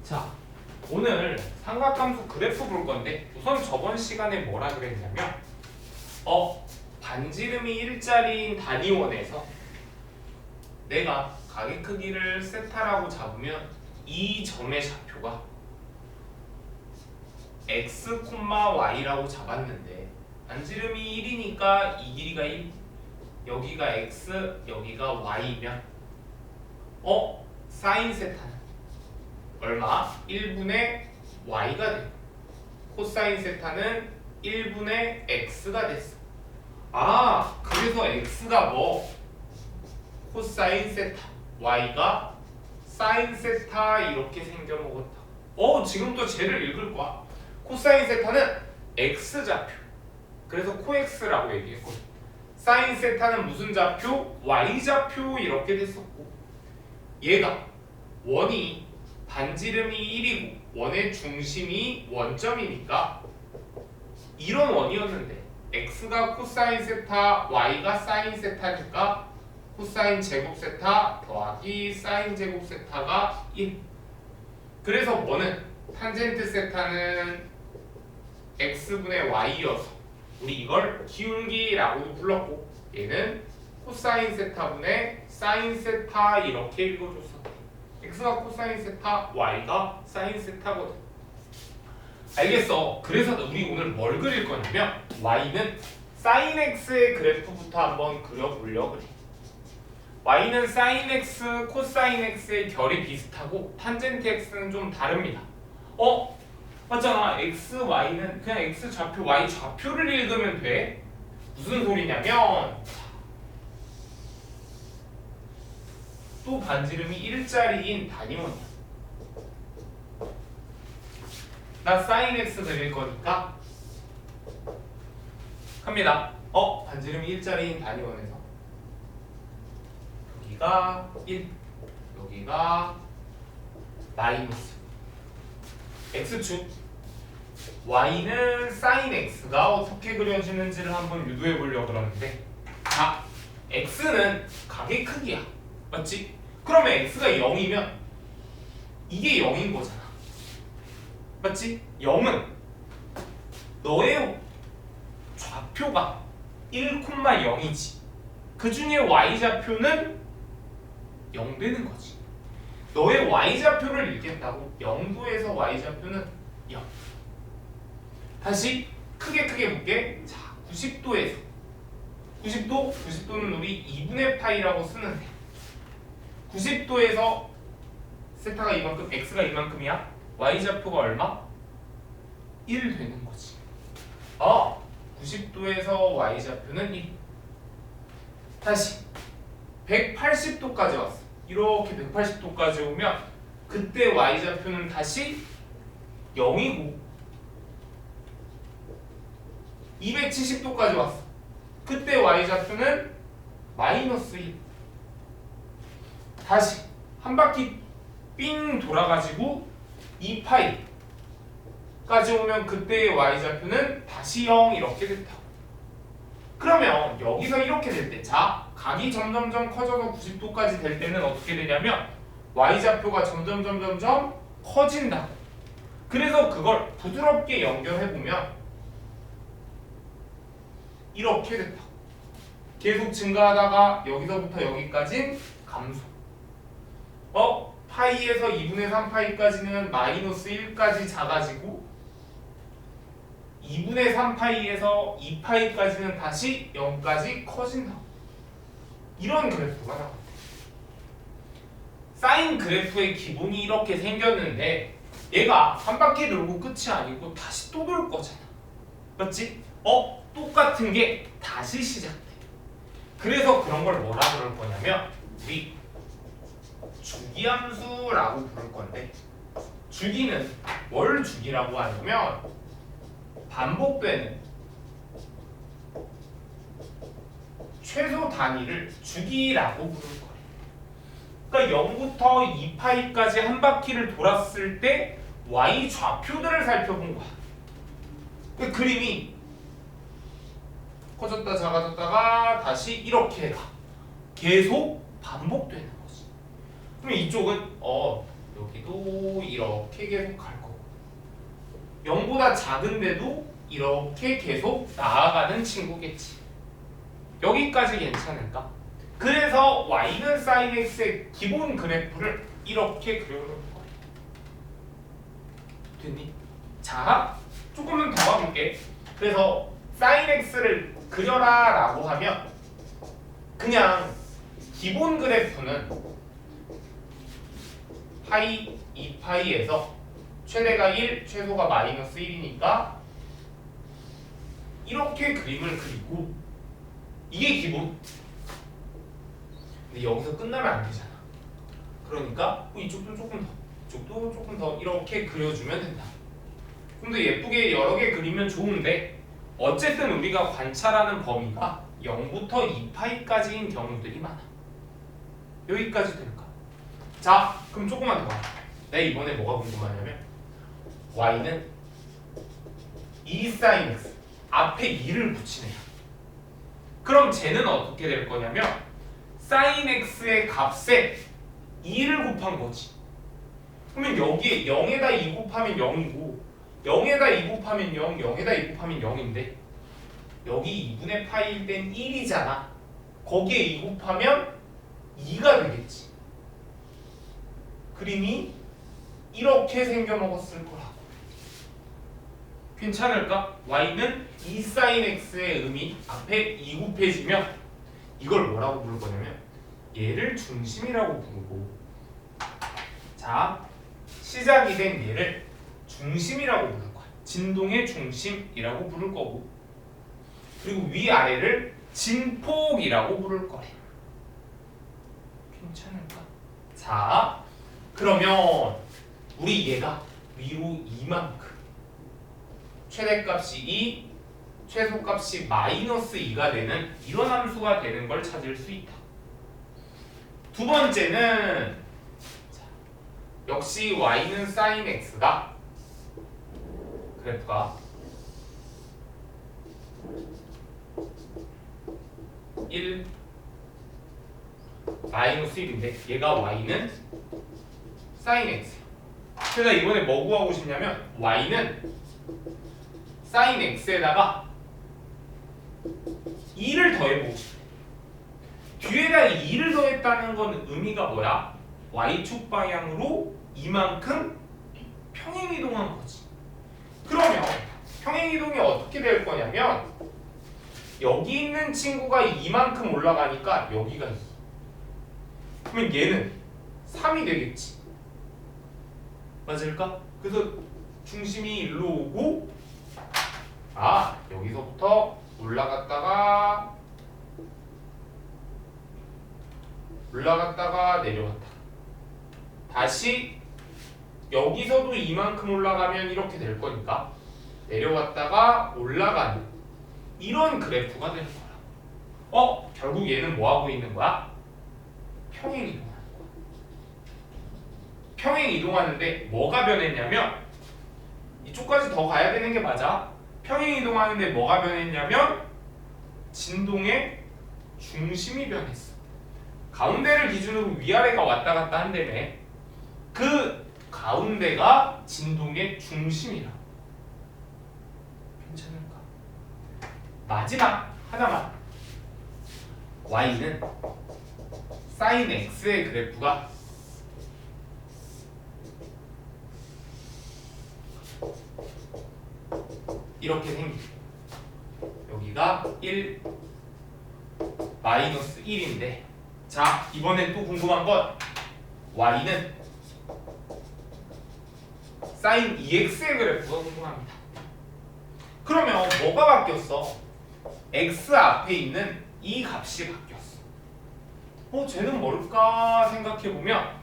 자, 오늘 삼각함수 그래프 볼 건데 우선 저번 시간에 뭐라 그랬냐면 반지름이 일자리인 단위원에서 내가 가계 크기를 세타라고 잡으면 이 점의 좌표가 x, y라고 잡았는데 반지름이 1이니까 이 길이가 1, 여기가 x, 여기가 y면 사인 세타는 얼마? 1분의 y가 돼. 코사인 세타는 1분의 x가 됐어. 아, 그래서 x가 뭐? 코사인 세타, y가 사인 세타 이렇게 생겨 먹었다. 지금부터 쟤를 읽을 거야. 코사인 세타는 x 좌표. 그래서 코x라고 얘기했거든. 사인 세타는 무슨 좌표? y 좌표 이렇게 됐었고, 얘가 원이 반지름이 1이고 원의 중심이 원점이니까 이런 원이었는데 x가 코사인 세타, y가 사인 세타니까 코사인 제곱 세타 더하기 사인 제곱 세타가 1. 그래서 뭐는 탄젠트 세타는 x분의 y여서 우리 이걸 기울기라고도 불렀고, 얘는 코사인 세타분의 사인 세타 이렇게 읽어줬어. x가 코사인 세타, y가 사인 세타거든. 알겠어. 그래서 우리 오늘 뭘 그릴 거냐면 y는 사인 x의 그래프부터 한번 그려보려고 그래. y는 사인 x, 코사인 x의 결이 비슷하고 탄젠트 x는 좀 다릅니다. 맞잖아. x, y는 그냥 x 좌표, y 좌표를 읽으면 돼. 무슨 소리냐면 또 반지름이 일자리인 단위원이야. 나 사인 x 그릴 거니까 합니다. 반지름이 일자리인 단위원에서 여기가 1, 여기가 마이너스 x축, y는 사인 x가 어떻게 그려지는지를 한번 유도해 보려고 그러는데, 자, x는 가계 크기야. 맞지? 그러면 x가 0이면 이게 0인 거잖아. 맞지? 0은 너의 좌표가 1,0이지. 그 중에 y좌표는 0 되는 거지. 너의 y좌표를 읽겠다고 0도에서 y좌표는 0. 다시 크게 볼게. 자, 90도에서 90도는 우리 2분의 파이라고 쓰는데 90도에서 세타가 이만큼, x가 이만큼이야. y좌표가 얼마? 1 되는 거지. 90도에서 y좌표는 1. 다시 180도까지 왔어. 이렇게 180도까지 오면 그때 y좌표는 다시 0이고, 270도까지 왔어. 그때 y좌표는 마이너스 1. 다시 한 바퀴 삥 돌아가지고 2파이까지 오면 그때의 y좌표는 다시 0 이렇게 됐다. 그러면 여기서 이렇게 될 때, 자, 각이 점점점 커져서 90도까지 될 때는 어떻게 되냐면 y좌표가 점점 커진다. 그래서 그걸 부드럽게 연결해보면 이렇게 됐다. 계속 증가하다가 여기서부터 여기까지는 감소. 파이에서 2분의 3파이까지는 마이너스 1까지 작아지고 2분의 3파이에서 2파이까지는 다시 0까지 커진다. 이런 그래프가 나왔대. 사인 그래프의 기본이 이렇게 생겼는데 얘가 한 바퀴 돌고 끝이 아니고 다시 또 돌 거잖아. 맞지? 똑같은 게 다시 시작돼. 그래서 그런 걸 뭐라 그럴 거냐면 우리 주기함수라고 부를 건데, 주기는 뭘 주기라고 하냐면 반복되는 최소 단위를 주기라고 부를 거예요. 그러니까 0부터 2파이까지 한 바퀴를 돌았을 때 y 좌표들을 살펴본 거야. 그 그림이 커졌다 작아졌다가 다시 이렇게 가. 계속 반복되는 거지. 그럼 이쪽은 여기도 이렇게 계속 갈 거고 0보다 작은데도 이렇게 계속 나아가는 친구겠지. 여기까지 괜찮을까? 그래서 y는 sin x의 기본 그래프를 이렇게 그려놓은 거야. 됐니? 자, 조금은 더 가볼게. 그래서 sin x를 그려라 라고 하면 그냥 기본 그래프는 파이 2파이에서 최대가 1, 최소가 마이너스 1이니까 이렇게 그림을 그리고 이게 기본. 근데 여기서 끝나면 안 되잖아. 그러니까 이쪽도 조금 더, 이쪽도 조금 더 이렇게 그려주면 된다. 좀 더 예쁘게 여러 개 그리면 좋은데 어쨌든 우리가 관찰하는 범위가 0부터 2파이까지인 경우들이 많아. 여기까지 될까? 자, 그럼 조금만 더 봐. 내가 이번에 뭐가 궁금하냐면 y는 2 sin x 앞에 2를 붙이네요. 그럼 쟤는 어떻게 될 거냐면 sin x의 값에 2를 곱한 거지. 그러면 여기에 0에다 2 곱하면 0이고 0에다 2 곱하면 0, 0에다 2 곱하면 0인데 여기 2분의 파이일 땐 1이잖아. 거기에 2 곱하면 2가 되겠지. 그림이 이렇게 생겨먹었을 거라고. 괜찮을까? y는 2 sin x의 의미 앞에 2 곱해지면 이걸 뭐라고 부를 거냐면 얘를 중심이라고 부르고, 자, 시작이 된 얘를 중심이라고 부를 거야. 진동의 중심이라고 부를 거고, 그리고 위아래를 진폭이라고 부를 거래. 괜찮을까? 자, 그러면 우리 얘가 위로 이만큼 최대값이 2, 최소값이 마이너스 2가 되는 이런 함수가 되는 걸 찾을 수 있다. 두 번째는 역시 y는 sin x가 그래프가 1 마이너스 1인데 얘가 y는 sin x. 그래서 이번에 뭐 구하고 싶냐면 y는 sin x에다가 2를 더해보고 싶어. 뒤에다 2를 더했다는 건 의미가 뭐야? y축 방향으로 이만큼 평행이동한 거지. 그러면 평행이동이 어떻게 될 거냐면 여기 있는 친구가 이만큼 올라가니까 여기가 2. 그러면 얘는 3이 되겠지. 맞을까? 그래서 중심이 일로 오고, 아, 여기서부터 올라갔다가 내려갔다. 다시 여기서도 이만큼 올라가면 이렇게 될 거니까 내려갔다가 올라가는 이런 그래프가 되는 거야. 결국 얘는 뭐 하고 있는 거야? 평행 이동하는 거야. 평행 이동하는데 뭐가 변했냐면 이쪽까지 더 가야 되는 게 맞아. 평행 이동하는데 뭐가 변했냐면 진동의 중심이 변했어. 가운데를 기준으로 위아래가 왔다 갔다 한다며. 그 가운데가 진동의 중심이라. 괜찮을까? 마지막 하나만. y는 sin x의 그래프가 이렇게 생겨. 여기가 1 마이너스 1인데, 자, 이번엔 또 궁금한 건 y는 sin 2x의 그래프가 궁금합니다. 그러면 뭐가 바뀌었어? x 앞에 있는 이 값이 바뀌었어. 쟤는 뭘까 생각해보면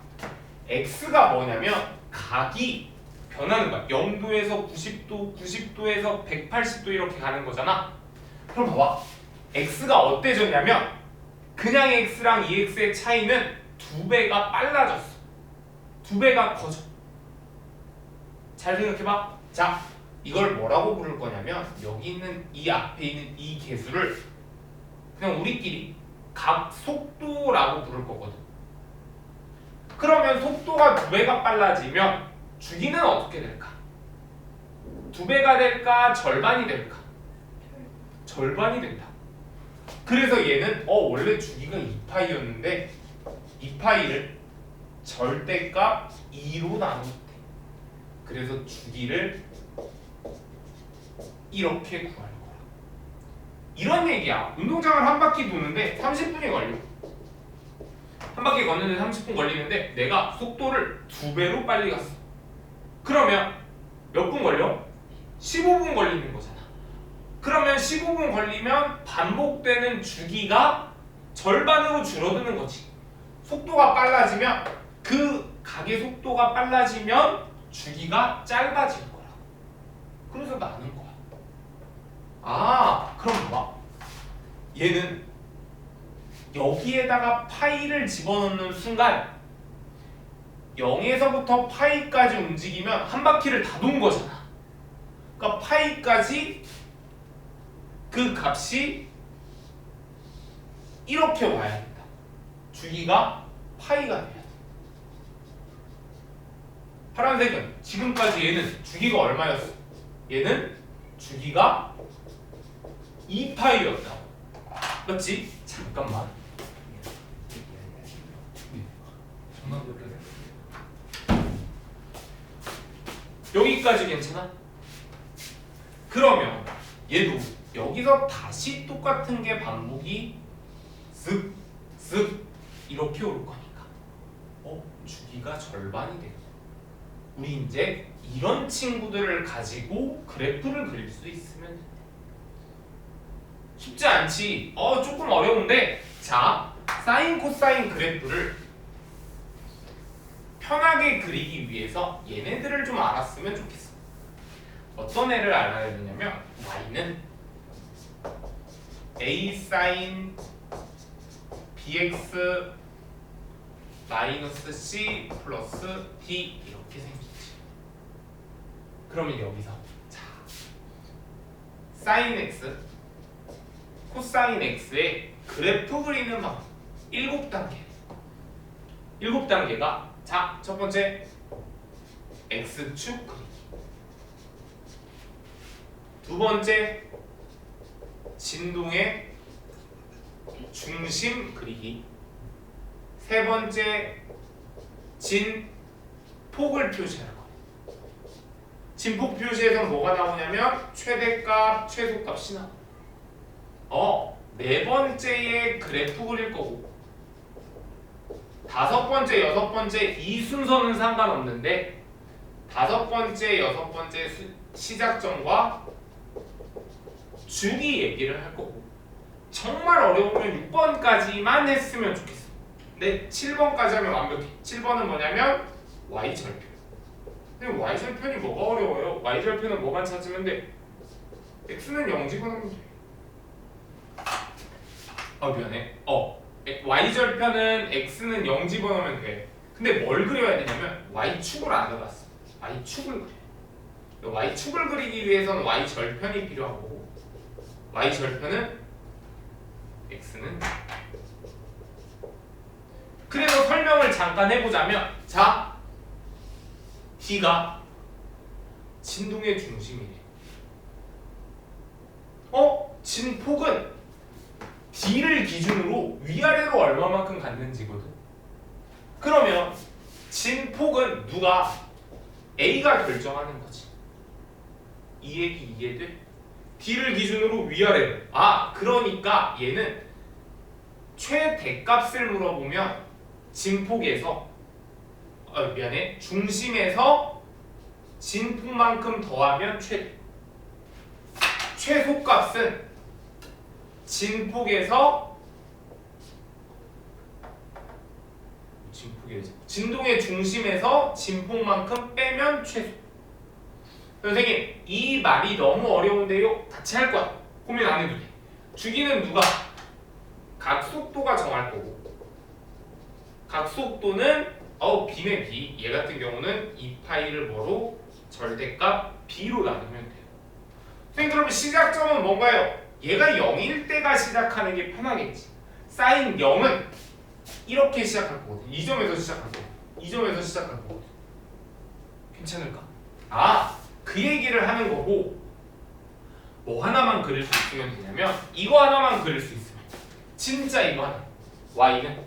x가 뭐냐면 각이 변하는 거야. 0도에서 90도, 90도에서 180도 이렇게 가는 거잖아. 그럼 봐봐. x가 어때졌냐면 그냥 x랑 2x의 차이는 2배가 빨라졌어. 2배가 커져. 잘 생각해봐. 자, 이걸 뭐라고 부를 거냐면 여기 있는 이 앞에 있는 이 개수를 그냥 우리끼리 각 속도라고 부를 거거든. 그러면 속도가 2배가 빨라지면 주기는 어떻게 될까? 2배가 될까? 절반이 될까? 절반이 된다. 그래서 얘는 원래 주기가 2파이였는데 2파이를 절대값 2로 나누면 돼. 그래서 주기를 이렇게 구할 거야. 이런 얘기야. 운동장을 한 바퀴 도는데 30분이 걸려. 한 바퀴 걷는데 30분 걸리는데 내가 속도를 2배로 빨리 갔어. 그러면 몇 분 걸려? 15분 걸리는 거잖아. 그러면 15분 걸리면 반복되는 주기가 절반으로 줄어드는 거지. 속도가 빨라지면 그 가계 속도가 빨라지면 주기가 짧아질 거야. 그래서 나는 거야. 그럼 봐. 얘는 여기에다가 파이를 집어넣는 순간 0에서부터 파이까지 움직이면 한 바퀴를 다 돈 거잖아. 그러니까 파이까지 그 값이 이렇게 와야 된다. 주기가 파이가 돼야 돼. 파란색은 지금까지 얘는 주기가 얼마였어? 얘는 주기가 2파이였다. 맞지? 잠깐만. 여기까지 괜찮아? 그러면 얘도 여기서 다시 똑같은 게 반복이 쓱쓱 이렇게 올 거니까 주기가 절반이 되고 우리 이제 이런 친구들을 가지고 그래프를 그릴 수 있으면 돼. 쉽지 않지? 조금 어려운데 자, 사인 코사인 그래프를 편하게 그리기 위해서 얘네들을 좀 알았으면 좋겠어. 어떤 애를 알아야 되냐면 y는 a sin bx 마이너스 c 플러스 d 이렇게 생기지. 그러면 여기서 자 sin x 코사인 x의 그래프 그리는 방법 7단계. 7단계가 자, 첫 번째 x축 그리기. 두 번째 진동의 중심 그리기. 세 번째 진폭을 표시하는 거. 진폭 표시에서 뭐가 나오냐면 최대값, 최소값이 나와. 네 번째에 그래프 그릴 거고 다섯 번째, 여섯 번째 이 순서는 상관없는데 다섯 번째, 여섯 번째 시작점과 주기 얘기를 할 거고 정말 어려우면 6번까지만 했으면 좋겠어. 근데 7번까지 하면 완벽해. 7번은 뭐냐면 y절편. 근데 y절편이 뭐가 어려워요? y절편은 뭐만 찾으면 돼? x는 0 집어넣으면 돼. 미안해. y절편은 x는 0 집어넣으면 돼. 근데 뭘 그려야 되냐면 y축을 안 해봤어. y축을 그려. y축을 그리기 위해서는 y절편이 필요하고 y절편은 x는 그래서 설명을 잠깐 해보자면 자 d가 진동의 중심이래. 진폭은 d를 기준으로 위아래로 얼마만큼 갔는지거든. 그러면 진폭은 누가 a가 결정하는 거지. 이 얘기 이해돼? d를 기준으로 위아래로. 그러니까 얘는 최대값을 물어보면 진폭에서 중심에서 진폭만큼 더하면 최대. 최소값은 진동의 중심에서 진폭만큼 빼면 최소. 선생님 이 말이 너무 어려운데요? 같이 할 거야. 고민 안 해도 돼. 주기는 누가? 각속도가 정할 거고 각속도는 b네 b. 얘 같은 경우는 2파이를 뭐로? 절대값 b로 나누면 돼요. 선생님 그러면 시작점은 뭔가요? 얘가 0일 때가 시작하는 게 편하겠지. 사인 0은 이렇게 시작할 거거든. 이 점에서 시작할 거고 이 점에서 시작할 거거든. 괜찮을까? 아, 그 얘기를 하는 거고 뭐 하나만 그릴 수 있으면 되냐면 이거 하나만 그릴 수 있으면 진짜 이거 하나 y는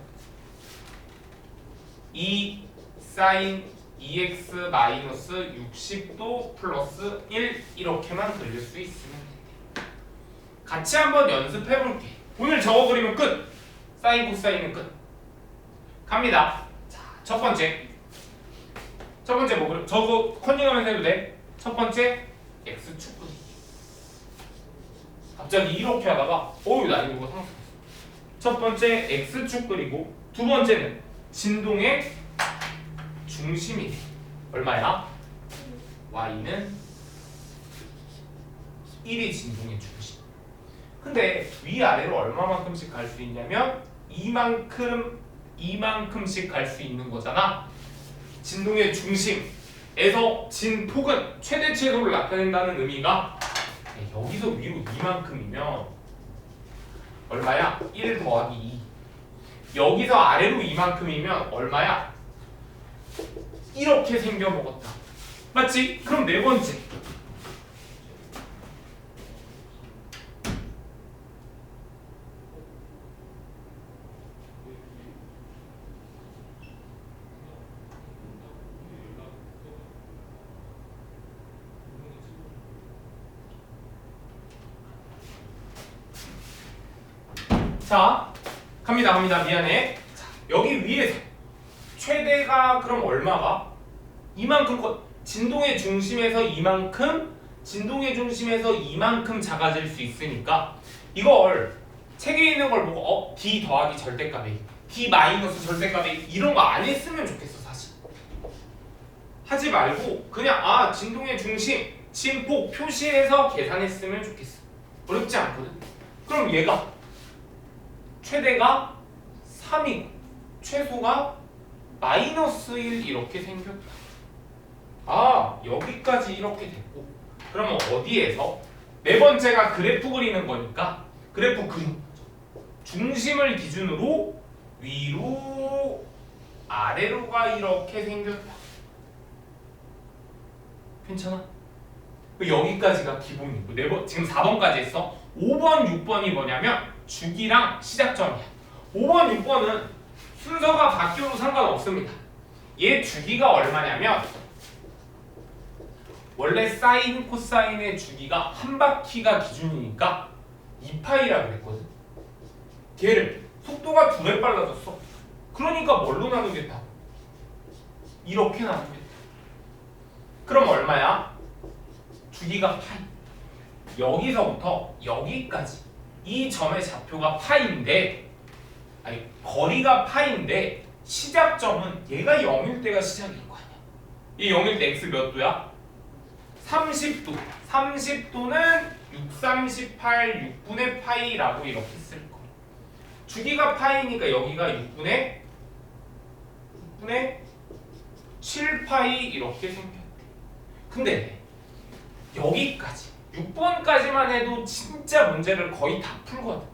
2 sin 2x 마이너스 60도 플러스 1 이렇게만 그릴 수 있으면 돼. 같이 한번 연습해 볼게. 오늘 저거 그리면 끝. 사인 코사인은 끝. 갑니다. 자, 첫 번째 뭐 그려? 저거 컨닝하면서 해도 돼. 첫 번째 x축 그리기. 갑자기 이렇게 하다가 나 이거 상상했어. 첫 번째 x축 그리고 두 번째는 진동의 중심이 돼. 얼마야? y는 1이 진동의 중심. 근데 위아래로 얼마만큼씩 갈 수 있냐면 이만큼씩 갈 수 있는 거잖아. 진동의 중심에서 진폭은 최대 최소를 나타낸다는 의미가 여기서 위로 이만큼이면 얼마야? 1 더하기 2. 여기서 아래로 이만큼이면 얼마야? 이렇게 생겨 먹었다. 맞지? 그럼 네 번째. 자, 갑니다. 미안해. 자, 여기 위에서 최대가 그럼 얼마가? 이만큼 진동의 중심에서 이만큼 작아질 수 있으니까 이걸 책에 있는 걸 보고 d 더하기 절대값 A, d 마이너스 절대값 A 이런 거 안 했으면 좋겠어. 사실 하지 말고 그냥 진동의 중심, 진폭 표시해서 계산했으면 좋겠어. 어렵지 않거든. 그럼 얘가 최대가 3이고 최소가 마이너스 1 이렇게 생겼다. 여기까지 이렇게 됐고 그러면 어디에서? 네 번째가 그래프 그리는 거니까 그래프 그리는 거죠. 중심을 기준으로 위로 아래로가 이렇게 생겼다. 괜찮아? 여기까지가 기본이고 지금 4번까지 했어. 5번, 6번이 뭐냐면 주기랑 시작점이야. 5번, 6번은 순서가 바뀌어도 상관없습니다. 얘 주기가 얼마냐면 원래 사인, 코사인의 주기가 한 바퀴가 기준이니까 2파이라 그랬거든. 걔를 속도가 2배 빨라졌어. 그러니까 뭘로 나누겠다? 이렇게 나누겠다. 그럼 얼마야? 주기가 파이. 여기서부터 여기까지 이 점의 좌표가 파인데 거리가 파인데 시작점은 얘가 0일 때가 시작인 거 아니야. 이 0일 때 x 몇 도야? 30도. 30도는 638 6분의 파이라고 이렇게 쓸 거야. 주기가 파이니까 여기가 6분의 7파이 이렇게 생겼대. 근데 여기까지 6번까지만 해도 진짜 문제를 거의 다 풀거든.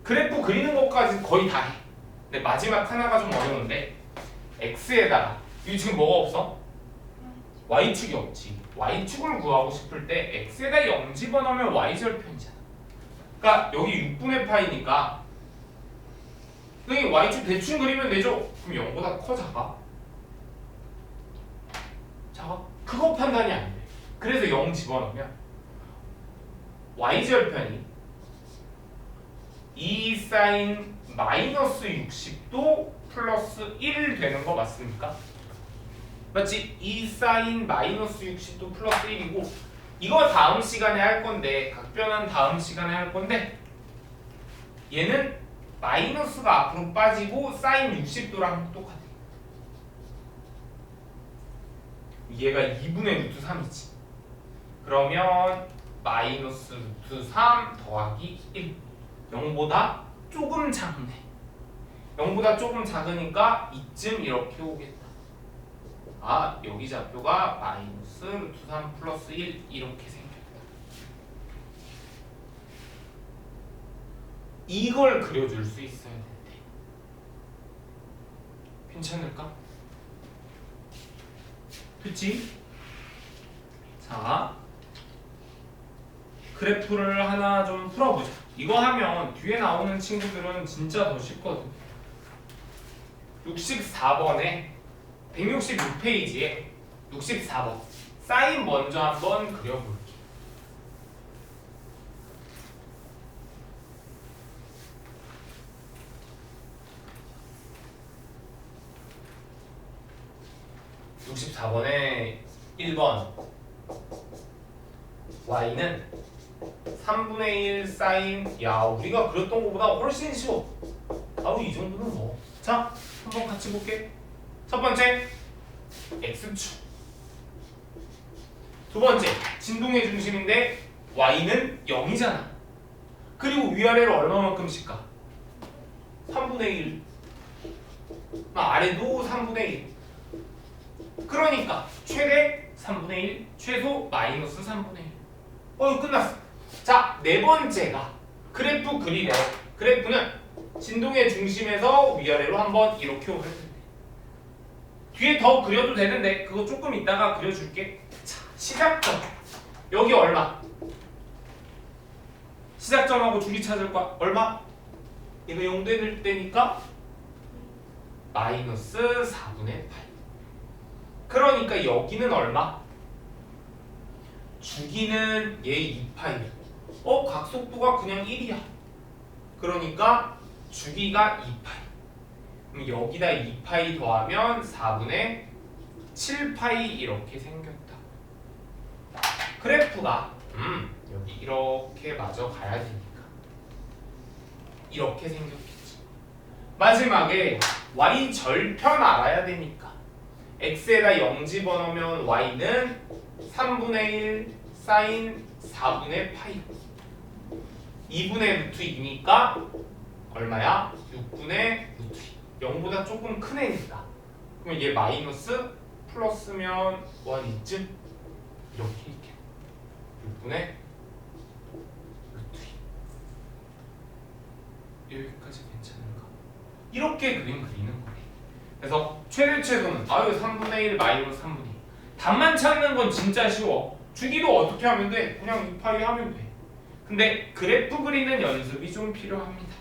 그래프 그리는 것까지 거의 다 해. 근데 마지막 하나가 좀 어려운데 x에다가 여기 지금 뭐가 없어? y축이 없지. y축을 구하고 싶을 때 x에다 0 집어넣으면 y절편이잖아. 그러니까 여기 6분의 파이니까 여기 y축 대충 그리면 되죠? 그럼 0보다 커 작아? 작아? 그거 판단이 안 돼. 그래서 0 집어넣으면 y절편이 2 사인 마이너스 60도 플러스 1 되는 거 맞습니까? 맞지? 2 사인 마이너스 60도 플러스 1이고 이거 다음 시간에 할 건데 각변은 다음 시간에 할 건데 얘는 마이너스가 앞으로 빠지고 사인 60도랑 똑같아. 얘가 2분의 루트 3이지. 그러면 마이너스 루트 3 더하기 1 0보다 조금 작네. 0보다 조금 작으니까 이쯤 이렇게 오겠다. 여기 좌표가 마이너스 루트 3 플러스 1 이렇게 생겼다. 이걸 그려줄 수 있어야 되는데 괜찮을까? 그치? 자, 그래프를 하나 좀 풀어보자. 이거 하면 뒤에 나오는 친구들은 진짜 더 쉽거든. 64번에 166페이지에 64번 사인 먼저 한번 그려볼게. (64번에) 1번 y는 3분의 1 사인. 야, 우리가 그렸던 것보다 훨씬 쉬워. 바로 이 정도는 뭐. 자, 한번 같이 볼게. 첫 번째 x축, 두 번째 진동의 중심인데 y는 0이잖아. 그리고 위아래로 얼마만큼씩 가? 3분의 1. 아래도 3분의 1. 그러니까 최대 3분의 1, 최소 마이너스 3분의 1. 끝났어. 자, 네 번째가 그래프 그리래. 그래프는 진동의 중심에서 위아래로 한번 이렇게 오면 돼. 뒤에 더 그려도 되는데 그거 조금 이따가 그려줄게. 자, 시작점 여기 얼마? 시작점하고 줄이 찾을 거야. 얼마? 이거 0 될 때니까 마이너스 4분의 8. 그러니까 여기는 얼마? 주기는 얘 2파이. 각속도가 그냥 1이야. 그러니까 주기가 2파이. 그럼 여기다 2파이 더하면 4분의 7파이 이렇게 생겼다. 그래프가 여기 이렇게 마저 가야 되니까 이렇게 생겼겠지. 마지막에 y 절편 알아야 되니까 x에다 0 집어넣으면 y는 3분의 1 사인 4분의 파이. 2분의 루트 2니까 얼마야? 6분의 루트 2. 0보다 조금 큰 애니까. 그럼 얘 마이너스 플러스면 1이쯤 이렇게 있게. 6분의 루트 2. 여기까지 괜찮은가? 이렇게 그림 그리는 거네. 그래서 최대 최소는 3분의 1 마이너스 3분의 2. 답만 찾는 건 진짜 쉬워. 주기도 어떻게 하면 돼? 그냥 2파이 하면 돼. 근데 그래프 그리는 연습이 좀 필요합니다.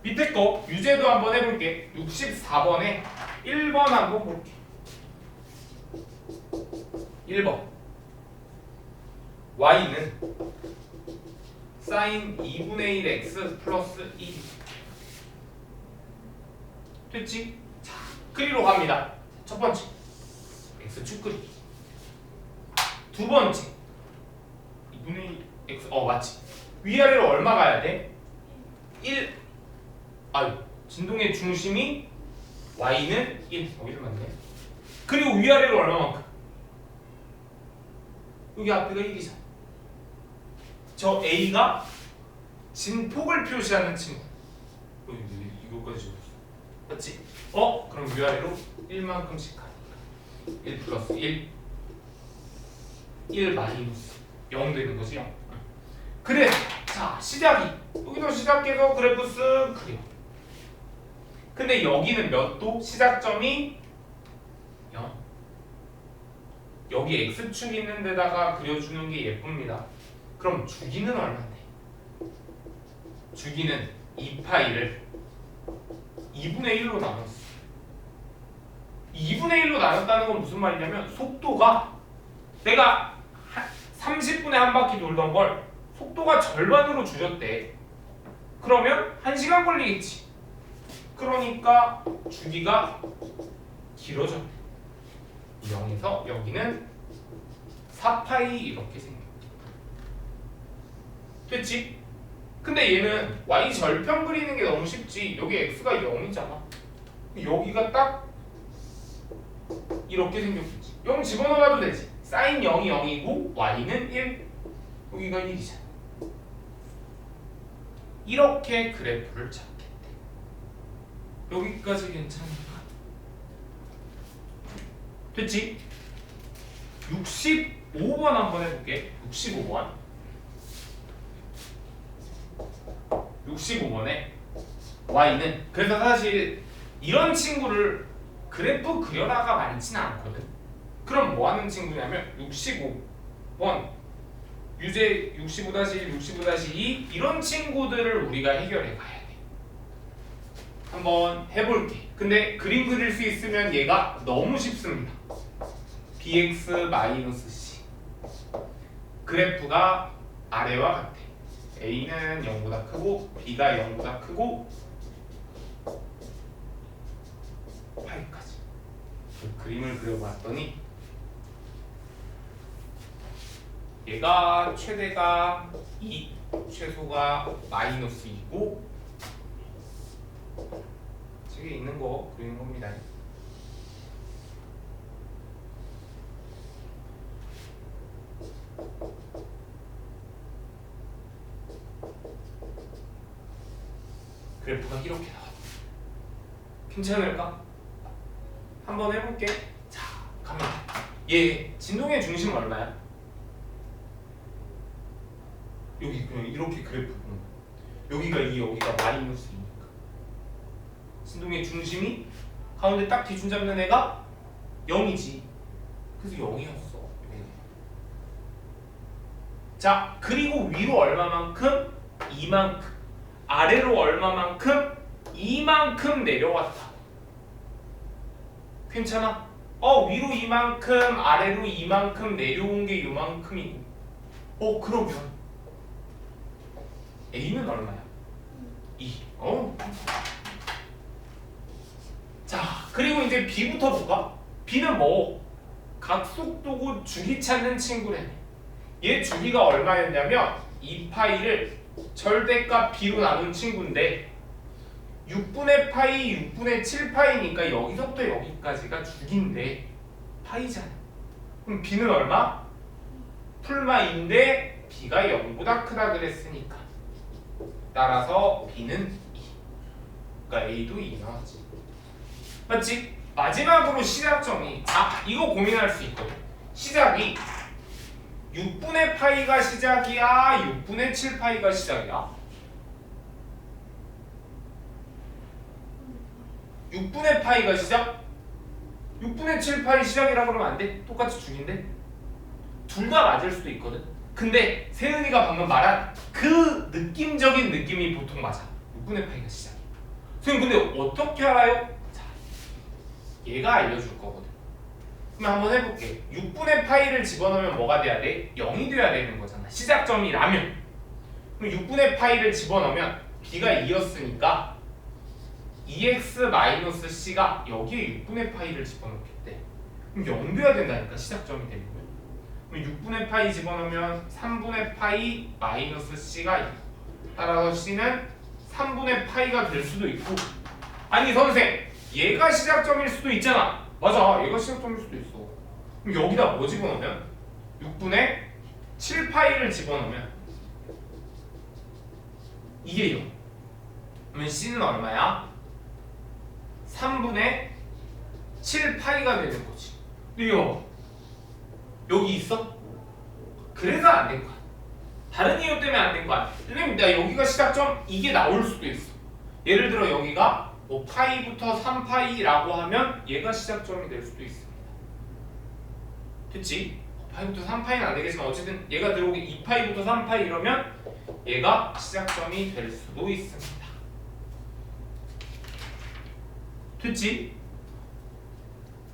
밑에 거 유제도 한번 해볼게. 64번에 1번 한번 볼게. 1번 y는 사인 2분의 1x 플러스 1. 됐지? 자, 그리로 갑니다. 첫 번째 x축 그리기. 두 번째 2분의 1 x. 맞지. 위아래로 얼마 가야 돼? 1. 진동의 중심이 y는 1. 여기를 맞네. 그리고 위아래로 얼마만큼? 여기 앞에가 1이잖아. 저 a가 진폭을 표시하는 친구. 이거까지 적었어. 맞지? 그럼 위아래로 1만큼씩 가니까 1 플러스 1 1 마이너스 0 되는 거지. 0. 그래. 자, 시작이 여기서 시작해서 그래프 쓱 그려. 근데 여기는 몇 도? 시작점이 0. 여기 x축 있는 데다가 그려주는 게 예쁩니다. 그럼 주기는 얼마인데? 주기는 2파이를 2분의 1로 나눴어. 2분의 1로 나눴다는 건 무슨 말이냐면 속도가 내가 30분에 한 바퀴 돌던 걸 속도가 절반으로 줄였대. 그러면 1시간 걸리겠지. 그러니까 주기가 길어져. 0에서 여기는 4파이 이렇게 생겨. 됐지? 근데 얘는 y 절편 그리는 게 너무 쉽지. 여기 x가 0이잖아. 여기가 딱 이렇게 생겼겠지. 0 집어넣어도 되지. 사인 0이 0이고 y는 1. 여기가 1이잖아. 이렇게 그래프를 잡겠대. 여기까지 괜찮은가? 됐지? 65번 한번 해볼게. 65번 65번에 y는, 그래서 사실 이런 친구를 그래프 그려라가 많지는 않거든. 그럼 뭐 하는 친구냐면 65번 유제 65-1, 65-2 이런 친구들을 우리가 해결해 가야 돼. 한번 해볼게. 근데 그림 그릴 수 있으면 얘가 너무 쉽습니다. bx-c 그래프가 아래와 같아. a는 0보다 크고 b가 0보다 크고 파이까지. 그 그림을 그려봤더니 얘가 최대가 2, 최소가 -2고 책에 있는 거 그리는 겁니다. 그래프가 이렇게 나와. 괜찮을까? 한번 해볼게. 자, 갑니다. 얘 진동의 중심 얼마야? 여기 그냥 이렇게 그래프 보면 여기가 2, 여기가 -2니까 진동의 중심이 가운데 딱 기준 잡는 애가 0이지. 그래서 0이었어. 자, 그리고 위로 얼마만큼? 이만큼. 아래로 얼마만큼? 이만큼 내려왔다. 괜찮아? 위로 이만큼, 아래로 이만큼 내려온 게 요만큼이고. 그러면 A는 얼마야? 2. 자, 그리고 이제 B부터 볼까? B는 뭐? 각속도고 주기 찾는 친구래. 얘 주기가 얼마였냐면 2파이를 절대값 B로 나눈 친구인데 6분의 파이, 6분의 7파이니까 여기서부터 여기까지가 주기인데 파이잖아. 그럼 B는 얼마? 풀마인데 B가 0보다 크다 그랬으니까 따라서 B는 2. 그러니까 A도 2 나왔지. 맞지? 마지막으로 시작점이 이거 고민할 수 있거든. 시작이 6분의 파이가 시작이야? 6분의 7파이가 시작이야? 6분의 파이가 시작? 6분의 7파이 시작이라 그러면 안 돼? 똑같이 중인데? 둘 다 맞을 수도 있거든. 근데 세은이가 방금 말한 그 느낌적인 느낌이 보통 맞아. 6분의 파이가 시작이야. 선생님 근데 어떻게 알아요? 자, 얘가 알려줄 거거든. 그럼 한번 해볼게. 6분의 파이를 집어넣으면 뭐가 돼야 돼? 0이 돼야 되는 거잖아. 시작점이라면. 그럼 6분의 파이를 집어넣으면 b가 2였으니까 2x-c가 여기에 6분의 파이를 집어넣겠대. 그럼 0 돼야 된다니까, 시작점이 되면. 그럼 6분의 파이 집어넣으면 3분의 파이 -c가 있고, 따라서 c는 3분의 파이가 될 수도 있고. 아니 선생, 얘가 시작점일 수도 있잖아. 맞아, 얘가 시작점일 수도 있어. 그럼 여기다 뭐 집어넣으면? 6분의 7파이를 집어넣으면 이게 0. 그러면 c는 얼마야? 3분의 7파이가 되는 거지. 근데 여기 있어? 그래서 안 된 거야. 다른 이유 때문에 안 된 거야. 왜냐면 나 여기가 시작점 이게 나올 수도 있어. 예를 들어 여기가 뭐 파이부터 3파이라고 하면 얘가 시작점이 될 수도 있습니다. 됐지? 파이부터 3파이는 안 되겠지만 어쨌든 얘가 들어오기 2파이부터 3파이 이러면 얘가 시작점이 될 수도 있습니다. 됐지?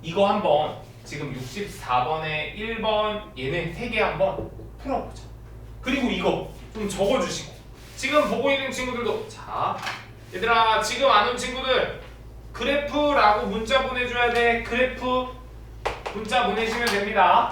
이거 한번 지금 64번에 1번 얘네 3개 한번 풀어보자. 그리고 이거 좀 적어주시고 지금 보고 있는 친구들도 자 얘들아 지금 안 온 친구들 그래프라고 문자 보내줘야 돼. 그래프 문자 보내시면 됩니다.